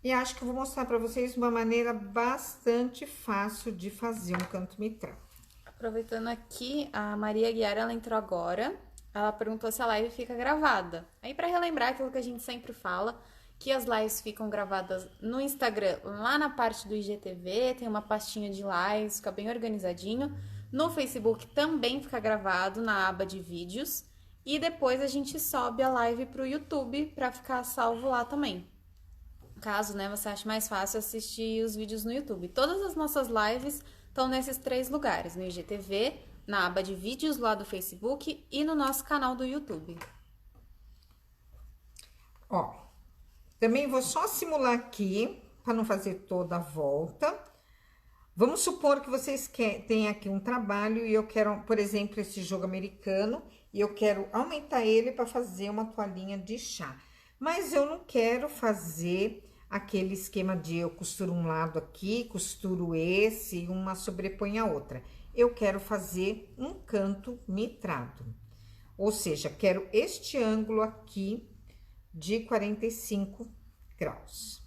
E acho que eu vou mostrar para vocês uma maneira bastante fácil de fazer um canto mitral. Aproveitando aqui, a Maria Guiara, ela entrou agora. Ela perguntou se a live fica gravada. Aí, para relembrar aquilo que a gente sempre fala, que as lives ficam gravadas no Instagram, lá na parte do IGTV, tem uma pastinha de lives, fica bem organizadinho. No Facebook também fica gravado na aba de vídeos. E depois a gente sobe a live pro YouTube para ficar salvo lá também. Caso, né, você ache mais fácil assistir os vídeos no YouTube. Todas as nossas lives estão nesses 3 lugares, no IGTV, na aba de vídeos lá do Facebook e no nosso canal do YouTube. Ó, também vou só simular aqui, para não fazer toda a volta. Vamos supor que vocês têm aqui um trabalho e eu quero, por exemplo, esse jogo americano, e eu quero aumentar ele para fazer uma toalhinha de chá. Mas eu não quero fazer aquele esquema de eu costuro um lado aqui, costuro esse e uma sobrepõe a outra. Eu quero fazer um canto mitrado. Ou seja, quero este ângulo aqui de 45 graus.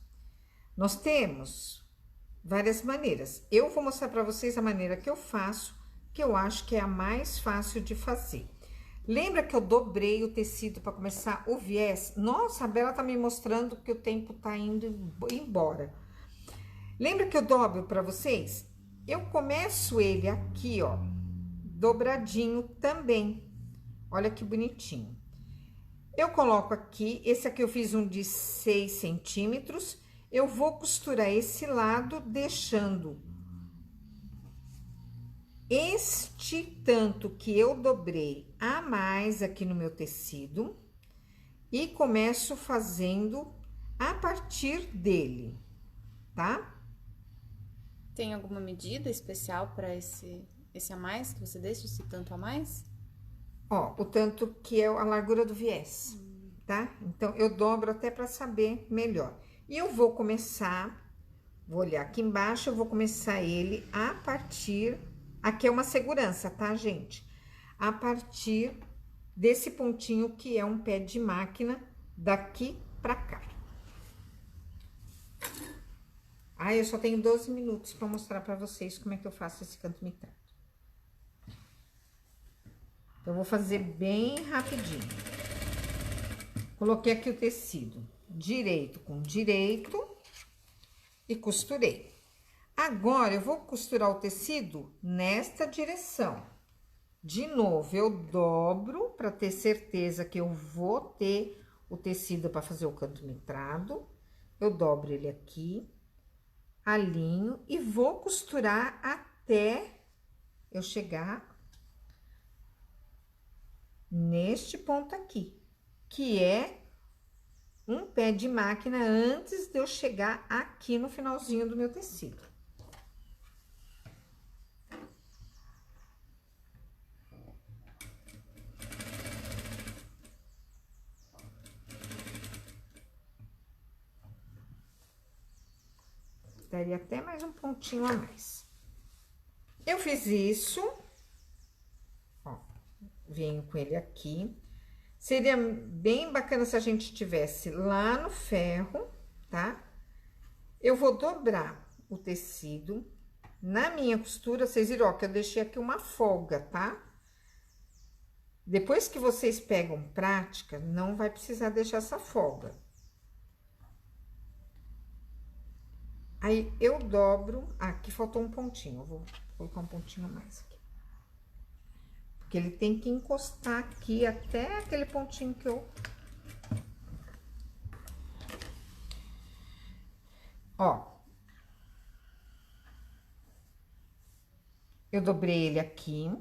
Nós temos várias maneiras. Eu vou mostrar para vocês a maneira que eu faço, que eu acho que é a mais fácil de fazer. Lembra que eu dobrei o tecido para começar o viés? Nossa, a Bela tá me mostrando que o tempo tá indo embora. Lembra que eu dobro para vocês? Eu começo ele aqui, ó, dobradinho também. Olha que bonitinho. Eu coloco aqui, esse aqui eu fiz um de 6 centímetros. Eu vou costurar esse lado, deixando este tanto que eu dobrei a mais aqui no meu tecido e começo fazendo a partir dele, tá? Tem alguma medida especial para esse a mais que você deixa, esse tanto a mais? Ó, o tanto que é a largura do viés, tá? Então, eu dobro até para saber melhor. E eu vou começar, vou olhar aqui embaixo, eu vou começar ele a partir... Aqui é uma segurança, tá, gente? A partir desse pontinho que é um pé de máquina, daqui pra cá. Ah, eu só tenho 12 minutos pra mostrar pra vocês como é que eu faço esse canto mitrado. Então, eu vou fazer bem rapidinho. Coloquei aqui o tecido direito com direito e costurei. Agora, eu vou costurar o tecido nesta direção. De novo, eu dobro para ter certeza que eu vou ter o tecido para fazer o canto mitrado. Eu dobro ele aqui, alinho e vou costurar até eu chegar neste ponto aqui, que é um pé de máquina antes de eu chegar aqui no finalzinho do meu tecido. Daria até mais um pontinho a mais. Eu fiz isso, ó, venho com ele aqui. Seria bem bacana se a gente tivesse lá no ferro, tá? Eu vou dobrar o tecido. Na minha costura, vocês viram, ó, que eu deixei aqui uma folga, tá? Depois que vocês pegam prática, não vai precisar deixar essa folga. Aí, eu dobro... Aqui faltou um pontinho, eu vou colocar um pontinho a mais aqui. Porque ele tem que encostar aqui até aquele pontinho que eu... Ó. Eu dobrei ele aqui.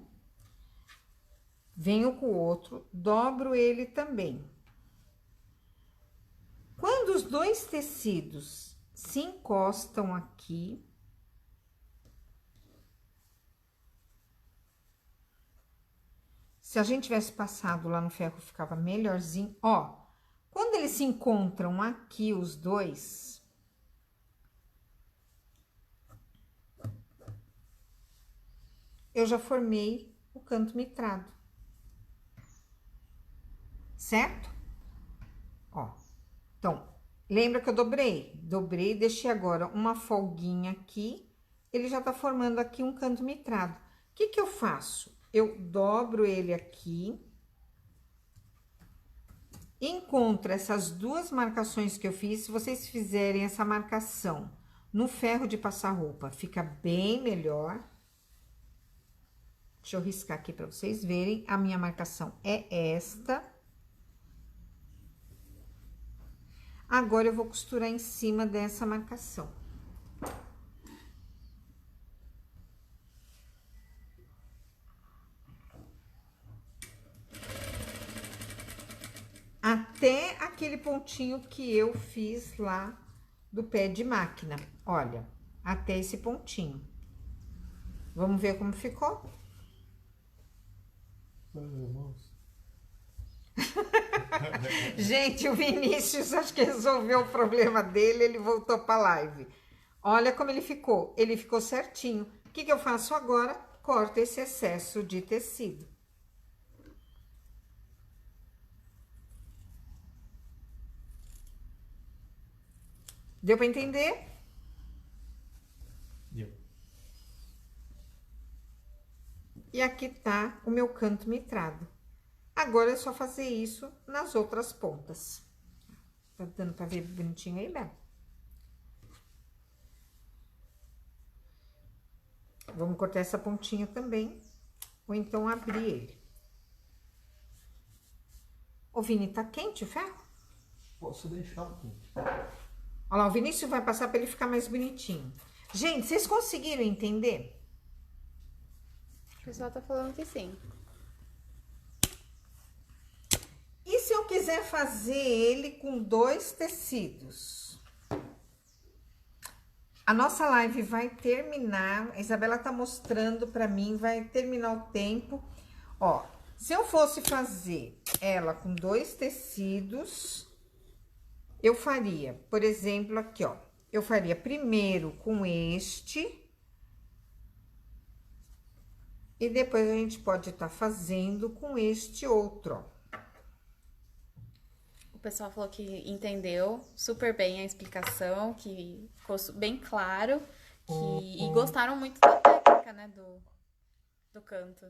Venho com o outro, dobro ele também. Quando os dois tecidos se encostam aqui, se a gente tivesse passado lá no ferro, ficava melhorzinho. Ó, quando eles se encontram aqui, os dois, eu já formei o canto mitrado, certo? Ó, então, Lembra que eu dobrei, deixei agora uma folguinha aqui, ele já tá formando aqui um canto mitrado. O que que eu faço? Eu dobro ele aqui, encontro essas duas marcações que eu fiz. Se vocês fizerem essa marcação no ferro de passar roupa, fica bem melhor. Deixa eu riscar aqui para vocês verem. A minha marcação é esta. Agora, eu vou costurar em cima dessa marcação. Até aquele pontinho que eu fiz lá do pé de máquina. Olha, até esse pontinho. Vamos ver como ficou? Gente, o Vinícius acho que resolveu o problema dele, ele voltou para a live. Olha como ele ficou certinho. O que que eu faço agora? Corto esse excesso de tecido. Deu para entender? Deu. E aqui tá o meu canto mitrado. Agora é só fazer isso nas outras pontas. Tá dando pra ver bonitinho aí, Bela? Vamos cortar essa pontinha também, ou então abrir ele. Ô, Vini, tá quente o ferro? Posso deixar um pouco. Olha lá, o Vinícius vai passar pra ele ficar mais bonitinho. Gente, vocês conseguiram entender? O pessoal tá falando que sim. E se eu quiser fazer ele com 2 tecidos? A nossa live vai terminar, a Isabela tá mostrando pra mim, vai terminar o tempo. Ó, se eu fosse fazer ela com 2 tecidos, eu faria, por exemplo, aqui, ó. Eu faria primeiro com este. E depois a gente pode estar fazendo com este outro, ó. O pessoal falou que entendeu super bem a explicação, que ficou bem claro, e gostaram muito da técnica, né, do canto.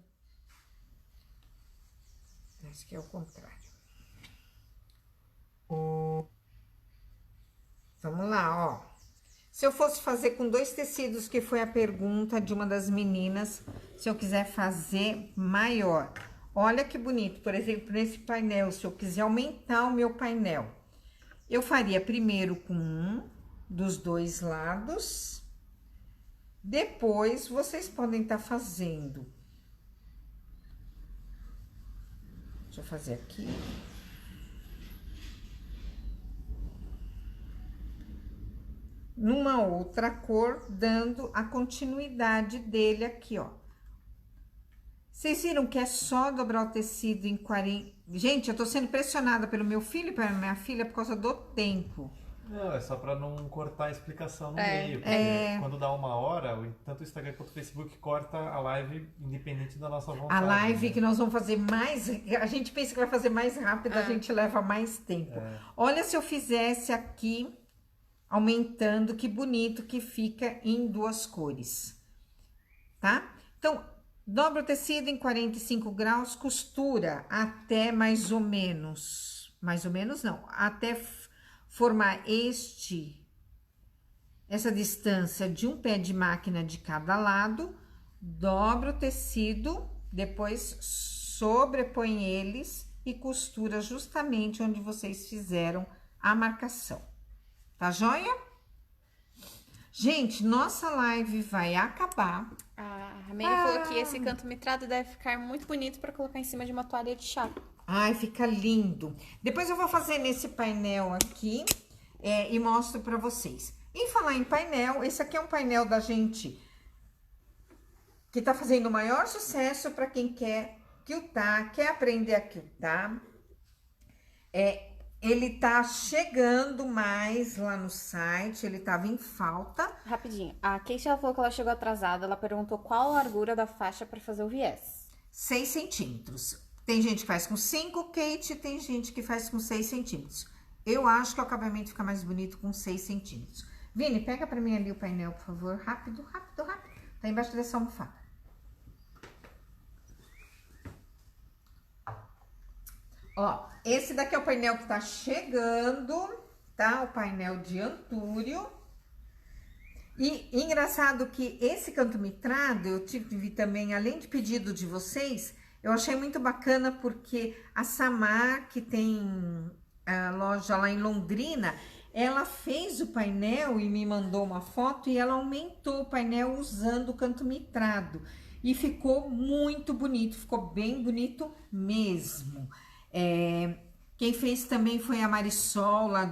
Acho que é o contrário. Vamos lá, ó. Se eu fosse fazer com 2 tecidos, que foi a pergunta de uma das meninas, se eu quiser fazer maior. Olha que bonito, por exemplo, nesse painel, se eu quiser aumentar o meu painel, eu faria primeiro com um dos 2 lados, depois vocês podem estar fazendo. Deixa eu fazer aqui. Numa outra cor, dando a continuidade dele aqui, ó. Vocês viram que é só dobrar o tecido em 40... Gente, eu tô sendo pressionada pelo meu filho e pela minha filha por causa do tempo. Não, é só pra não cortar a explicação no meio. Porque quando dá 1 hora, tanto o Instagram quanto o Facebook corta a live independente da nossa vontade. A live, né? que nós vamos fazer mais... A gente pensa que vai fazer mais rápido, a gente leva mais tempo. Olha se eu fizesse aqui, aumentando, que bonito que fica em 2 cores. Tá? Então, dobra o tecido em 45 graus, costura até mais ou menos não, até formar essa distância de um pé de máquina de cada lado, dobra o tecido, depois sobrepõe eles e costura justamente onde vocês fizeram a marcação. Tá joia? Gente, nossa live vai acabar. A Meire falou que esse canto mitrado deve ficar muito bonito pra colocar em cima de uma toalha de chá. Ai, fica lindo. Depois eu vou fazer nesse painel aqui e mostro pra vocês. Em falar em painel, esse aqui é um painel da gente que tá fazendo o maior sucesso pra quem quer quiltar, quer aprender a quiltar. Ele tá chegando mais lá no site, ele tava em falta. Rapidinho, a Keisha ela falou que ela chegou atrasada, ela perguntou qual a largura da faixa pra fazer o viés. 6 centímetros. Tem gente que faz com 5, Kate, tem gente que faz com 6 centímetros. Eu acho que o acabamento fica mais bonito com 6 centímetros. Vini, pega pra mim ali o painel, por favor. Rápido, rápido, rápido. Tá embaixo dessa almofada. Ó, esse daqui é o painel que tá chegando, tá? O painel de Antúrio. E engraçado que esse canto mitrado, eu tive também, além de pedido de vocês, eu achei muito bacana porque a Samar, que tem a loja lá em Londrina, ela fez o painel e me mandou uma foto e ela aumentou o painel usando o canto mitrado. E ficou muito bonito, ficou bem bonito mesmo. Quem fez também foi a Marisol, lá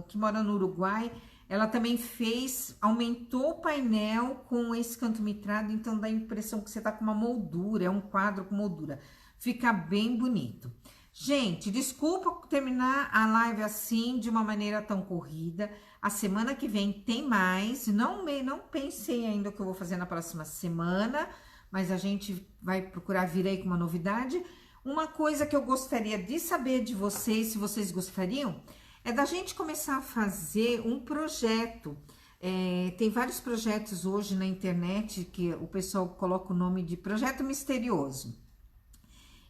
que mora no Uruguai. Ela também fez, aumentou o painel com esse canto mitrado, então dá a impressão que você tá com uma moldura, é um quadro com moldura. Fica bem bonito. Gente, desculpa terminar a live assim, de uma maneira tão corrida. A semana que vem tem mais. Não pensei ainda o que eu vou fazer na próxima semana, mas a gente vai procurar vir aí com uma novidade. Uma coisa que eu gostaria de saber de vocês, se vocês gostariam, é da gente começar a fazer um projeto. Tem vários projetos hoje na internet que o pessoal coloca o nome de projeto misterioso.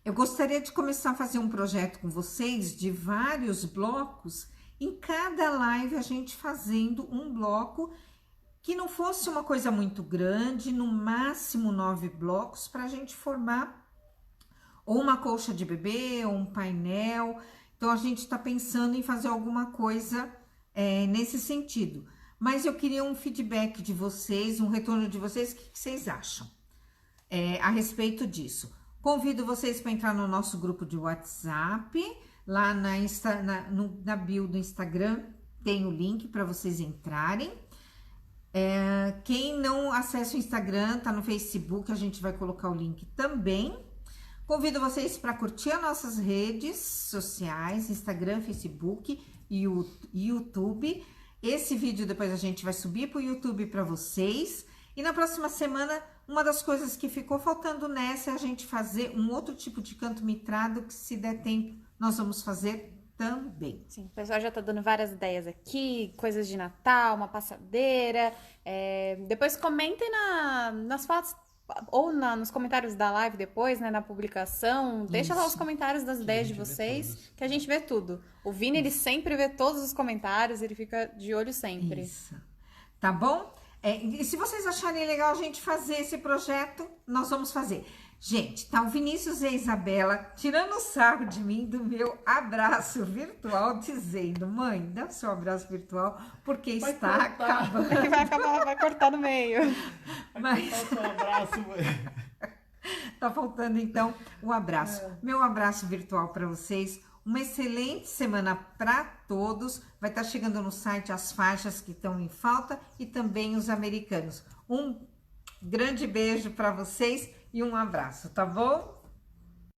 Eu gostaria de começar a fazer um projeto com vocês de vários blocos, em cada live a gente fazendo um bloco que não fosse uma coisa muito grande, no máximo 9 blocos, para a gente formar ou uma colcha de bebê, ou um painel. Então, a gente está pensando em fazer alguma coisa nesse sentido. Mas eu queria um feedback de vocês, um retorno de vocês, o que vocês acham a respeito disso. Convido vocês para entrar no nosso grupo de WhatsApp, lá na bio do Instagram, tem o link para vocês entrarem. Quem não acessa o Instagram, tá no Facebook, a gente vai colocar o link também. Convido vocês para curtir as nossas redes sociais, Instagram, Facebook e YouTube. Esse vídeo depois a gente vai subir para o YouTube para vocês. E na próxima semana, uma das coisas que ficou faltando nessa é a gente fazer um outro tipo de canto mitrado, que se der tempo, nós vamos fazer também. Sim, o pessoal já tá dando várias ideias aqui, coisas de Natal, uma passadeira. Depois comentem nas fotos ou nos comentários da live depois, né, na publicação. Deixa lá os comentários das ideias de vocês, que a gente vê tudo. O Vini, ele sempre vê todos os comentários, ele fica de olho sempre. Isso. Tá bom? E se vocês acharem legal a gente fazer esse projeto, nós vamos fazer. Gente, tá o Vinícius e a Isabela tirando sarro de mim do meu abraço virtual, dizendo: mãe, dá o seu abraço virtual, porque vai está acabando. Vai cortar no meio. Mas... Vai cortar o seu abraço, mãe. Tá faltando, então, um abraço. Meu abraço virtual para vocês. Uma excelente semana para todos. Vai estar chegando no site as faixas que estão em falta e também os americanos. Um grande beijo para vocês e um abraço, tá bom?